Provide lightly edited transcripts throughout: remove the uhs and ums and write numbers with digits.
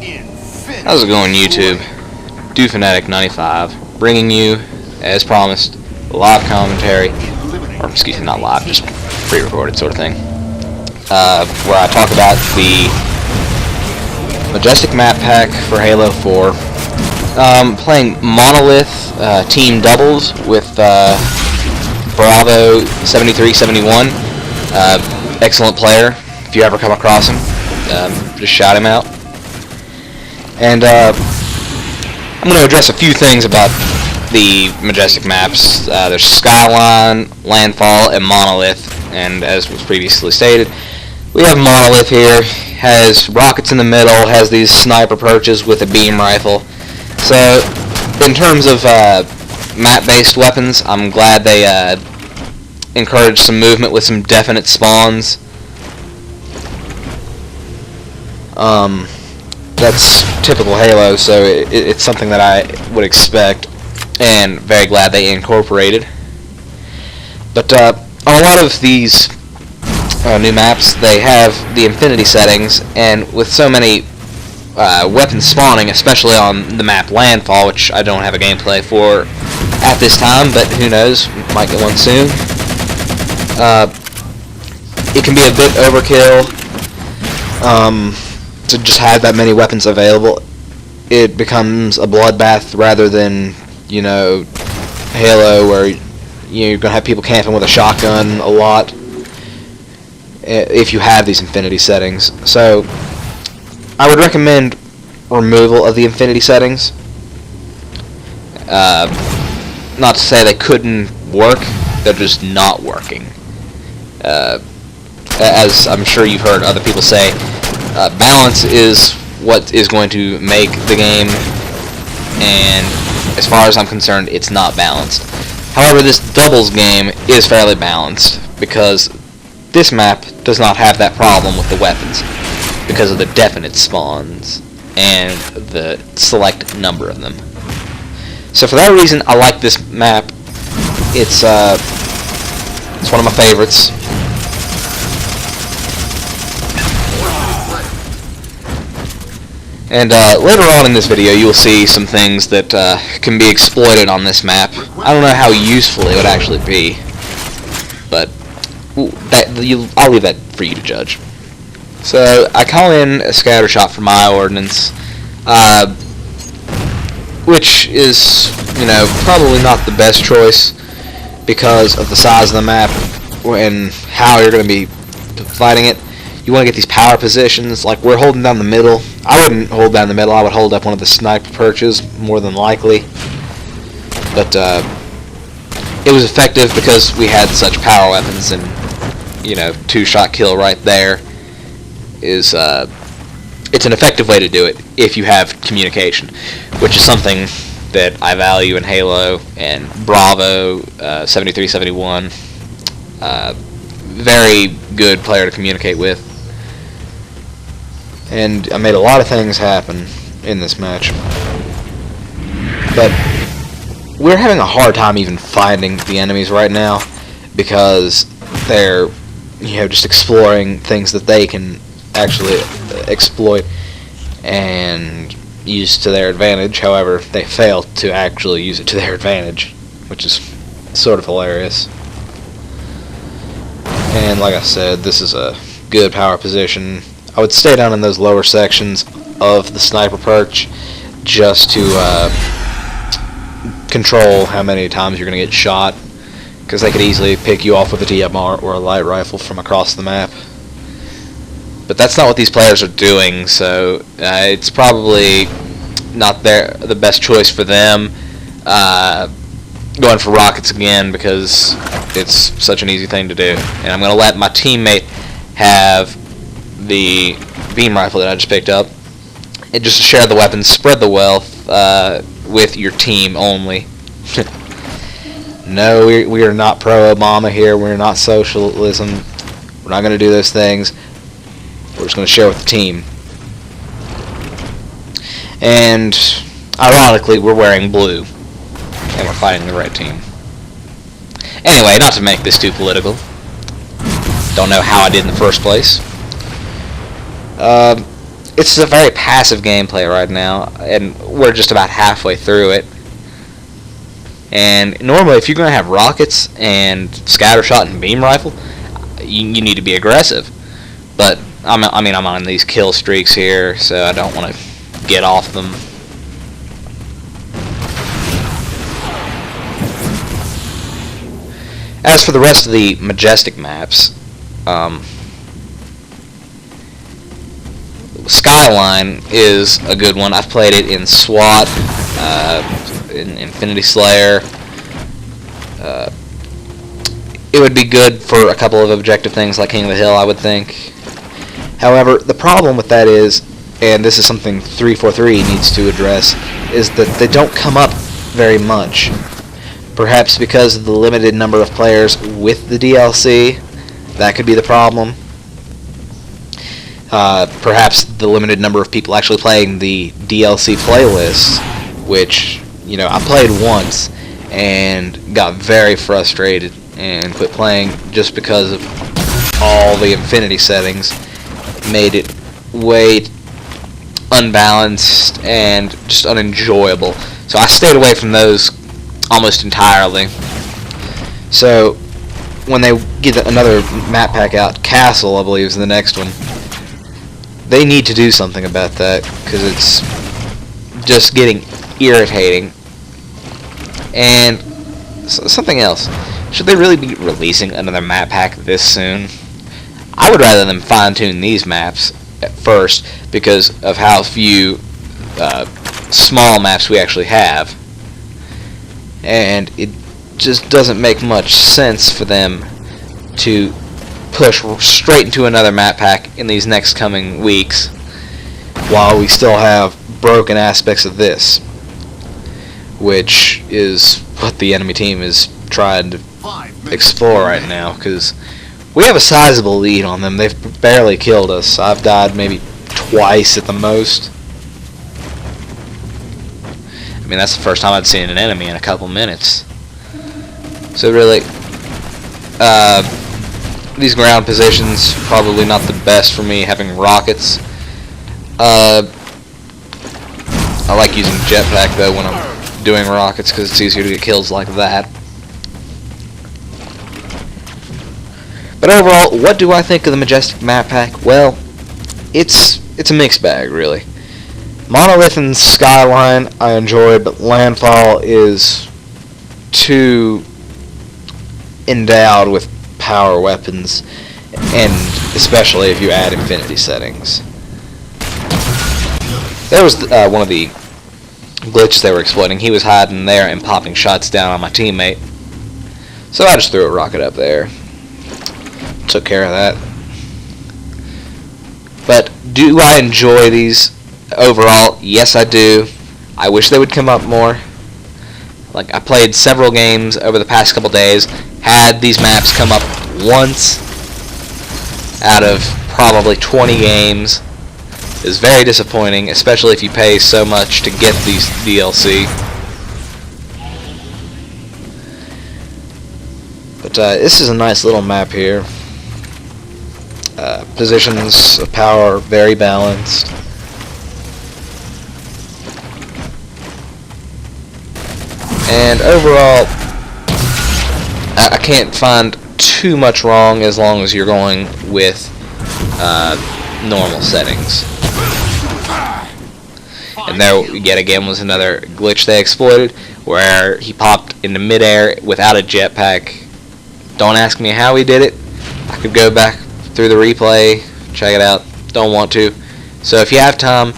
How's it going, YouTube? DoFanatic95, bringing you, as promised, a live commentary, or excuse me, not live, just pre-recorded sort of thing, where I talk about the Majestic map pack for Halo 4. Playing Monolith team doubles with Bravo 7371. Excellent player. If you ever come across him, just shout him out. And I'm going to address a few things about the Majestic maps. There's Skyline, Landfall, and Monolith. And as was previously stated, we have Monolith here. Has rockets in the middle, has these sniper perches with a beam rifle. So, in terms of map-based weapons, I'm glad they encouraged some movement with some definite spawns. That's typical Halo, so it's something that I would expect, and very glad they incorporated. But on a lot of these new maps, they have the infinity settings, and with so many weapons spawning, especially on the map Landfall, which I don't have a gameplay for at this time, but who knows, might get one soon. It can be a bit overkill to just have that many weapons available. It becomes a bloodbath rather than, you know, Halo, where you're going to have people camping with a shotgun a lot if you have these infinity settings. So I would recommend removal of the infinity settings. Not to say they couldn't work, they're just not working. As I'm sure you've heard other people say, balance is what is going to make the game, and as far as I'm concerned, it's not balanced. However, this doubles game is fairly balanced, because this map does not have that problem with the weapons, because of the definite spawns and the select number of them. So for that reason, I like this map. It's one of my favorites. And later on in this video, you will see some things that can be exploited on this map. I don't know how useful it would actually be, but I'll leave that for you to judge. So I call in a scatter shot for my ordnance, which is, you know, probably not the best choice because of the size of the map and how you're going to be fighting it. You want to get these power positions, like we're holding down the middle. I wouldn't hold down the middle, I would hold up one of the sniper perches, more than likely. But it was effective because we had such power weapons, and, you know, two-shot kill right there is, it's an effective way to do it if you have communication, which is something that I value in Halo, and Bravo 7371, very good player to communicate with. And I made a lot of things happen in this match. But we're having a hard time even finding the enemies right now, because they're, you know, just exploring things that they can actually exploit and use to their advantage. However, they fail to actually use it to their advantage, which is sort of hilarious. And like I said, this is a good power position. I would stay down in those lower sections of the sniper perch just to control how many times you're going to get shot, because they could easily pick you off with a DMR or a light rifle from across the map. But that's not what these players are doing, so it's probably not the best choice for them. Going for rockets again, because it's such an easy thing to do. And I'm going to let my teammate have the beam rifle that I just picked up. And just to share the weapons, spread the wealth with your team only. No, we are not pro-Obama here. We're not socialism. We're not going to do those things. We're just going to share with the team. And ironically, we're wearing blue, and we're fighting the red team. Anyway, not to make this too political. Don't know how I did in the first place. it's a very passive gameplay right now, and we're just about halfway through it. And normally, if you're going to have rockets and scatter shot and beam rifle, you need to be aggressive. But I'm on these kill streaks here, so I don't want to get off them. As for the rest of the Majestic maps, Skyline is a good one. I've played it in SWAT, in Infinity Slayer. It would be good for a couple of objective things like King of the Hill, I would think. However, the problem with that is, and this is something 343 needs to address, is that they don't come up very much. Perhaps because of the limited number of players with the DLC, that could be the problem. Perhaps the limited number of people actually playing the DLC playlist, which, you know, I played once and got very frustrated and quit playing just because of all the Infinity settings. Made it way unbalanced and just unenjoyable. So I stayed away from those almost entirely. So when they get another map pack out, Castle I believe is the next one, they need to do something about that, because it's just getting irritating. And something else, should they really be releasing another map pack this soon? I would rather them fine-tune these maps at first, because of how few small maps we actually have. And it just doesn't make much sense for them to push straight into another map pack in these next coming weeks while we still have broken aspects of this, which is what the enemy team is trying to explore right now, because we have a sizable lead on them. They've barely killed us. I've died maybe twice at the most. I mean, that's the first time I'd seen an enemy in a couple minutes. So really, these ground positions probably not the best for me, having rockets. I like using jetpack though when I'm doing rockets, because it's easier to get kills like that. But overall, what do I think of the Majestic map pack? Well, it's a mixed bag, really. Monolith and Skyline I enjoy, but Landfall is too endowed with power weapons, and especially if you add Infinity settings. There was one of the glitches they were exploiting. He was hiding there and popping shots down on my teammate, so I just threw a rocket up there. Took care of that. But do I enjoy these overall? Yes, I do. I wish they would come up more. Like, I played several games over the past couple days, had these maps come up once out of probably 20 games. It was very disappointing, especially if you pay so much to get these DLC. But this is a nice little map here. Positions of power very balanced. And overall, I can't find too much wrong as long as you're going with normal settings. And there yet again was another glitch they exploited, where he popped into midair without a jetpack. Don't ask me how he did it. I could go back through the replay, check it out. Don't want to. So if you have time,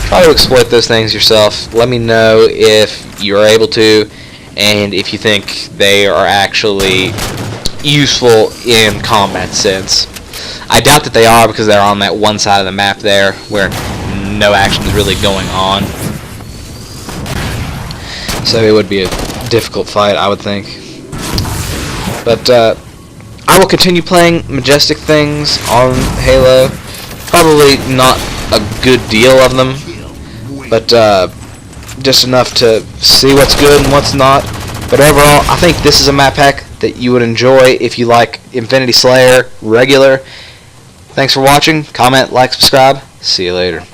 try to exploit those things yourself. Let me know if you're able to, and if you think they are actually useful in combat sense. I doubt that they are, because they're on that one side of the map there where no action is really going on. So it would be a difficult fight, I would think. But I will continue playing Majestic things on Halo. Probably not a good deal of them, but just enough to see what's good and what's not. But overall, I think this is a map pack that you would enjoy if you like Infinity Slayer regular. Thanks for watching. Comment, like, subscribe. See you later.